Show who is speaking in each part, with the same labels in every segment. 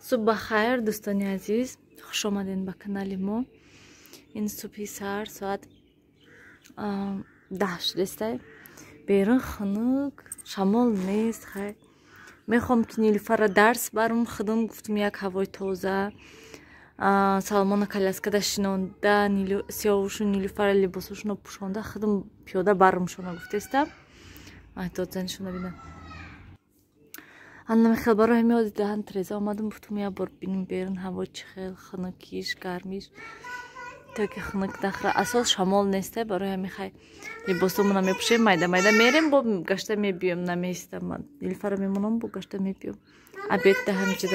Speaker 1: Suba khair do'stoni aziz, xush omadin ba kanali mo. In subhi sar soat 10 shudestay. Berun khunuk shamol nest khay. Mekhom ki Nilufara dars barum khudum guftum yak havoy toza. Salmona kalyaskada shinonda siyovushu Nilufara libosushno pushonda khudum piyoda barum shona guftestam. Ay to'zanishona bina. Annem xel برای میاد دهن ترزا آمدم گفتم یا بار بینیم بیرون هوا چه خیلی خنکیش گرمیش تا که خنک داخل اساس شمال نیسته برای همین خیلی لباسمون میپوشیم مایده میریم با گشته میبیم نمیستم من نیلوفر میمونم با گشته میبیم ابد ده همچه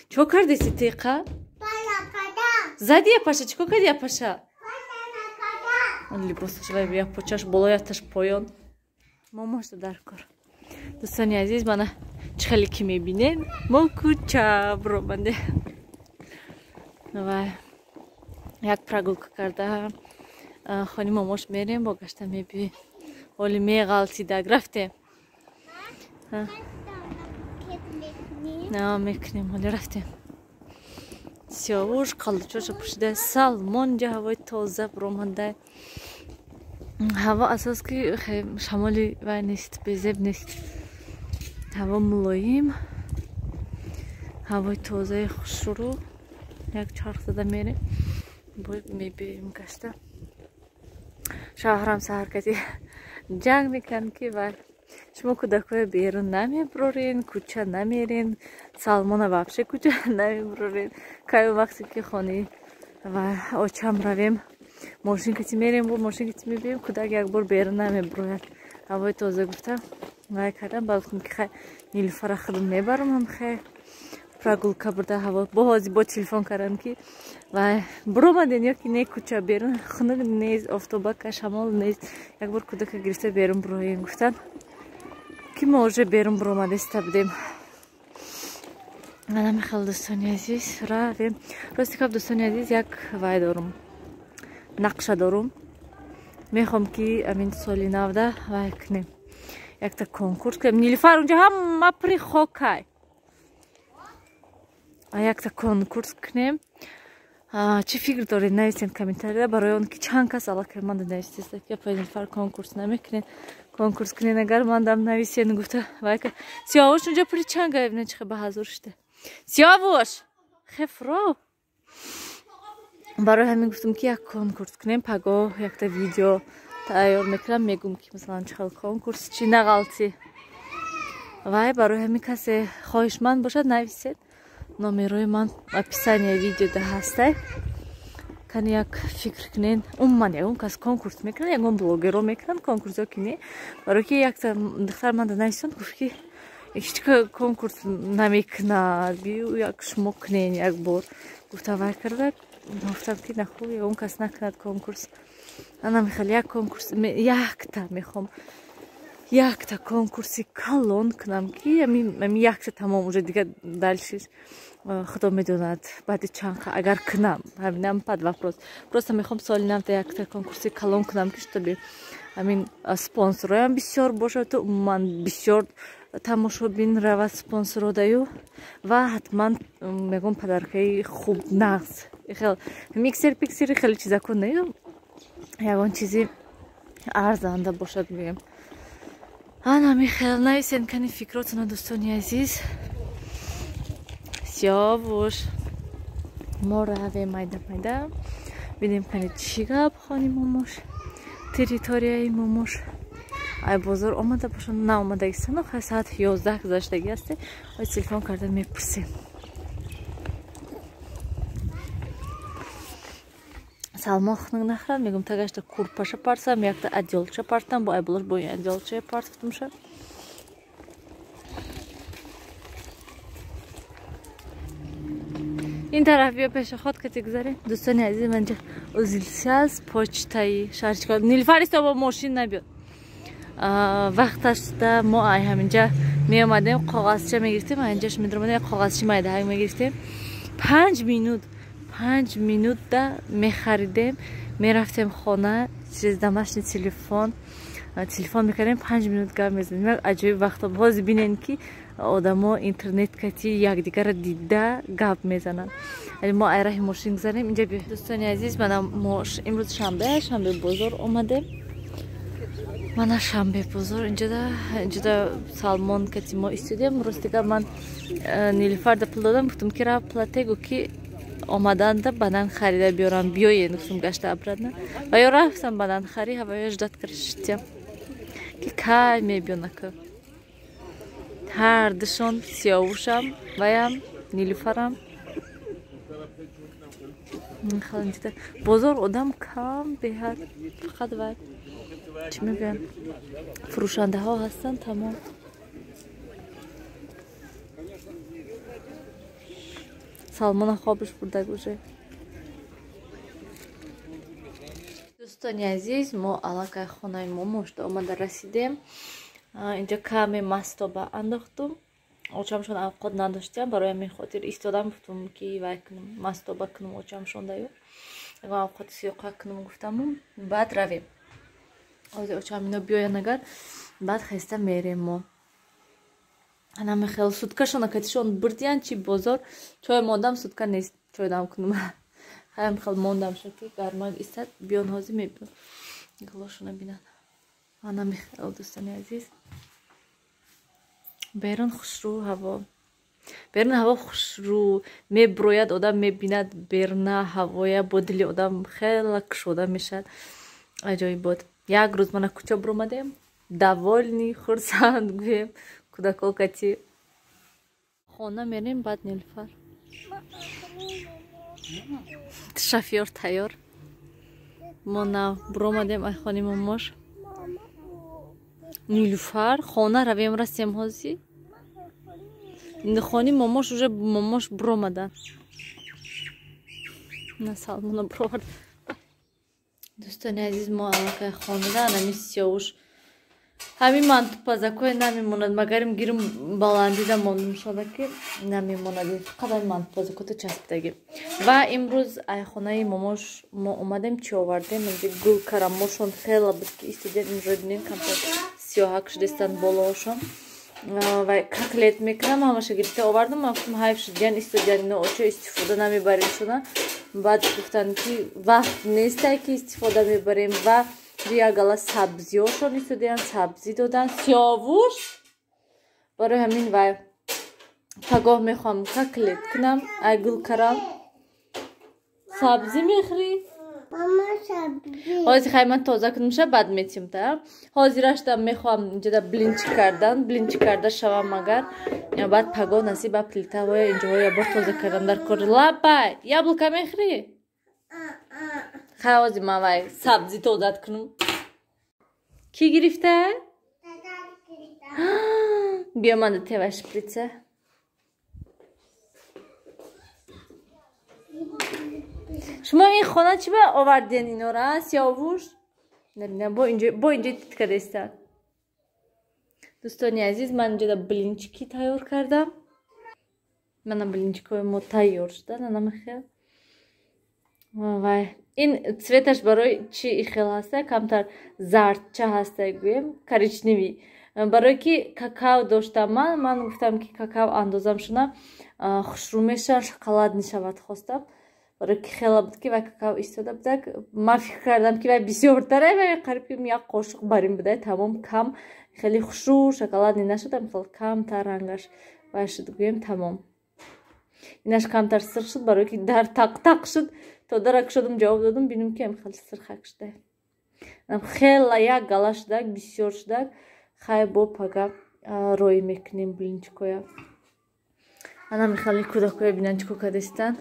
Speaker 1: چو کردی سیتیقه زدی پاشا چیکو کردی پاشا لباسش وای بیا پوچش بالایتش پایان ماماش در کار دوستانی عزیز من چخلی که میبینین ما کوچه برامنده و یک پراگولکا کرده خانی ماماش میریم با گشته میبینیم ولی میغلطیده رفتیم نه میکنیم ولی رفتیم سیاوش قلچوش پوشیده سالمون جا هوای تازه برامنده هوا اساس که شمالی و نیست بزرگ نیست هوا ملایم هوای تازه خوش رو یک چرخ زده میره باید میبینیم گشته شوهرم سهر کسی جنگ میکن که و شما کودکای بیرون نمیبرورین کوچه نمیرین سالمون وابشه کوچه نمیبرورین که وقتی که خانی و آچم رویم ماشین کتی میریم با ماشین کتی میبینیم کودک یک بار بیرون نمیبروید هوای تازه گفتم وای کردم بلکه که خیلی نیلوفر خودم میبرم هم خیلی پراگولکا برده هوا با تلفن کردم که وای برامدین یا که نه کوچه بیرون خنک نیست آفتابه که شمال نیست یک بار کودک گرفته بیرون برویم گفتن که ما اوجه بیرون برامده استبدیم منم خیلی دوستانی عزیز رویم راستی که دوستانی عزیز یک وای دارم نقشه دارم میخوام که امین سالی 19 وای کنیم یک تا کنکورس کنیم نیلوفر اونجا هم مپری خوکای یک تا کنکورس کنیم چی فکر دارید نویسین کامنتاری برای اون که چند کس علاقه من نویسید که پای نیلوفر کنکورس نمیکنین کنکورس کنین اگر من دم نویسین گفته وای که سیاوش اونجا پری چند گایب چه به حضور شده سیاوش خفرو برای همین گفتم که یک کنکورس کنیم پگاه یک تا ویدیو تایار میکنم میگم که مثلا چه کنکورس چی نغلطی وای برای همین کسی خواهشمند باشد نویسید نامروی من اپیسانی ویدیو ده هسته کنی یک فکر کنین من یکم کس کنکورس میکنن یکم بلوگر رو میکنن کنکورس ها کنی برای که یک تا دختر من ده نویسون گفت که هیچ کنکورس نمیکنه بیو یک شما کنین یک بار گفته وای کرده گفتم که نخواه اون کس نکند کنکورس انا میخوام یک کنکورس میخوام یک تا کنکورسی کلون کنم که یک تا تمام اونجا دیگه دلشش خدا میدوند بعد چند اگر کنم همینم پد وپروس просто میخوام سالی نمتا یک تا کنکورسی کلون کنم که شده همین سپانسرایم بسیار باشه تو من بسیار تماشابین روید سپانسرو دایو و حتما میگم پدرکای خوب نقص خیلی میکسر پیکسری خیلی چیزا کنه یکان چیزی ارزنده باشد میگم انا میخیل نویسین کنی فکراتون دوستانی عزیز سیاوش ما رویم مایده بینیم کنی چی گپ خانی ماموش تریتوریای ماموش ای بازار آمده باشن نه آمده ایستن خیلی ساعت 11 گذشتگی هسته ای تلفن کرده میپرسیم سلمان خنگ نخرم میگم تا گشت کورپاشه پارسم یک تا ادیالچه پارتم با ایبلر با این ادیالچه پارتم شد این طرف بیا پیش خود که تگذاریم دوستانی عزیز من جا ازیلسی از پاچتایی شارچ کرد نیلوفر است با ماشین نبیاد وقتش ده ما ای همینجا می آمدیم کاغذچه میگرفتیم اینجاش میدرمونه کاغذچه مایده های میگرفتیم 5 مینوت ده میخریدیم میرفتیم خانه چیز دمشنی تلفن میکنیم 5 مینوت گپ میزنیم عجیب وقتا باز بینین که одамо интернет кати якдигара дида гап мезананд. вале мо айраҳи мошин гузарем. инҷа бе дӯстони азиз, мана имрӯз шанбе бозор омадем. мана шанбе бозор инҷода салмон кати мо истудем. ростига ман нилуфарда пул додам, гуфтам ки ра платегу ки омаданда банан харида биёрам, биёе гуфтам гашта абрадна. ва ё рафтам банан хари, ҳаваё ждат каршитям ки кай мебиёнака. ҳардушон сиёвушам, ваям нилуфарам. бозор одам кам беҳад, фақат вай чӣ мегӯям, фурӯшандаҳо ҳастанд тамом. салмона хобиш бурда уже. дӯстони азиз, мо аллакай хонаи момошда омада расидем. инҷа каме мастоба андохтум. очамшон авқот надоштам, барои ҳамин хотир истодам, гуфтам ки вай кунам, мастоба кунам очамшондаю. ягон авқоти сиёқа кунам гуфтаму, баъд равем. ҳозир очам ино биёян агар, баъд хеста мерем мо. анаме хел суткашона катишон бурдиян чи бозор, чой мондам сутка нест, чой дам кунам. хаям хел мондам шаки гармак истад, биён ҳозир мебиён. глошона бинад. анаме хел дӯстони азиз. берун хушрӯ ҳаво. берун ҳаво хушрӯ меброяд, одам мебинад берна ҳавоя, бо дили одам хела кушода мешавад. аҷоибот. як рӯз мана кӯча биромадем, даволни хурсанд гӯем, кӯдако кати. хона мерем, баъд нилуфар. шафёр тайёр. мо нав биромадем ай хони момош. нилуфар, хона равем расем ҳозир. хони момош уже момош биромада. на салмона бировард. дӯстони азиз, мо аллакай хонада анами сиёвуш ҳамин мантупазакое намемонад, магарим гирим баландида мондум шода ки намемонад, фақат ҳамин мантупазакото часпидагӣ. ва имрӯз ай хонаи момош мо омадем, чӣ овардем? гул карамошон хела буд ки истудем. имрӯз бинем камтар сиёҳак шудестанд болоошон. ва котлет мекунам, ҳама шагирдите овардам, ман гуфтам ҳайф шуд, ян истудиян ино очо истифода намебарем шуна. баъд гуфтанд ки вақт нестай ки истифода мебарем ва ягала сабзиёшон истудиян, сабзӣ додан, сиёвуш. барои ҳамин вай пагоҳ мехоҳам котлет кунам. ай гулкарам, сабзӣ мехӯрӣ? ҳозир хай ман тоза кунам ша, баъд метим та. ҳозираштам мехоҳам инҷода блинчи карда шавам агар. баъд пагоҳ насиба плитавоя инҷоҳо ябор тоза кардам дар кор. лапай яблока мехӯрӣ? хай ҳозир ман вай сабзӣ тозат кунам. ки гирифта? биё ман тевай шприца. шумо ин хона чӣ ба оварден инора? сиёвуш? набинам бо инҷои титка дестад. дӯстони азиз, ман инҷода блинчики тайёр кардам. мана блинчикои мо тайёр шуданд. анамехел вай ин цветаш барои чӣ ихел ҳастай? камтар зардча ҳастай гӯем, коричневӣ. барое ки какао доштам ман гуфтам ки какао андозам шуна хушрӯ мешавад, шоколад мешавад хостам. барое ки хела буд ки вай какао истода будак. ман фикр кардам ки вай бисёртара, вай қариб ки як қошуқ барин будай, тамом кам, хеле хушрӯ шоколадни нашудам, хел камтар рангаш вай шуд гӯем, тамом. инаш камтар сирх шуд, барое ки дар тақ шуд. то дарак шудам ҷавоб додам, бинам ки хел сирхак шуда. хела як гала шудак, бисёр шудак. хай бо пага рой мекунем блинчикоя. анам хели кӯдакоя бинан чӣ кока дестан.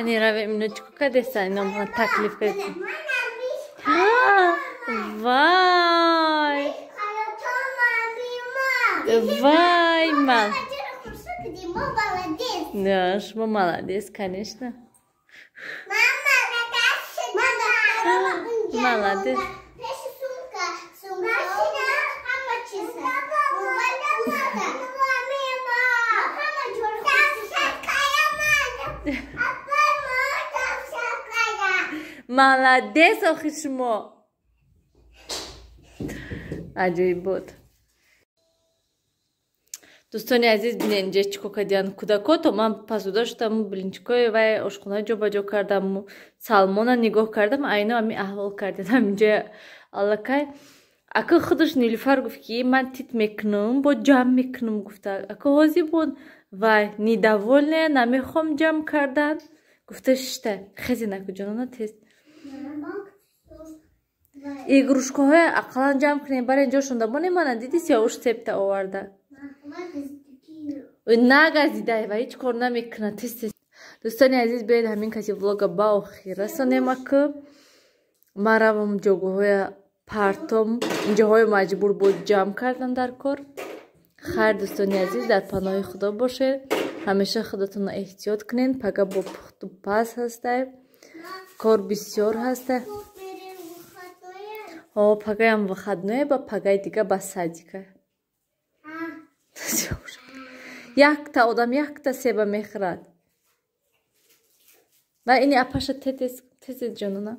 Speaker 1: Kanira ve minutku kadesan ama taklif et. Vay. Vay mal. Наш, молодец, конечно. Молодец. Молодец, охишмо. Acayip oldu. Do'stoni aziz bilince chikokadian kudako tamam pasudashtam bilinchkoy va oshxona jobajo kardam salmona nigoh kardam ayni ami ahvol kardam inja allakay aka xudosh nilufar gufт ki man tit meknum bo jam meknum gufta aka hozi bod vay недовольная намехом jam kardan gufta shta khazina kujonona test игрушкаҳои ақалан ҷамъ кунем бар инҷо шунда бо немана диди сиёҳуш септа оварда нагазидай ва ҳеҷ кор намекуна тез дӯстони азиз биёед ҳамин каси влога ба охир расонем ака ман равам ҷогоҳои партом инҷоҳои маҷбур буд ҷамъ кардан дар кор хайр дӯстони азиз дар паноҳи худо бошед ҳамеша худатонро эҳтиёт кунед пага бо пухту паз ҳастай кор бисёр ҳастай пагаям выходное ба пагай дига ба садика якта одам якта себа мехӯрад ва ини апаша тезед ҷонона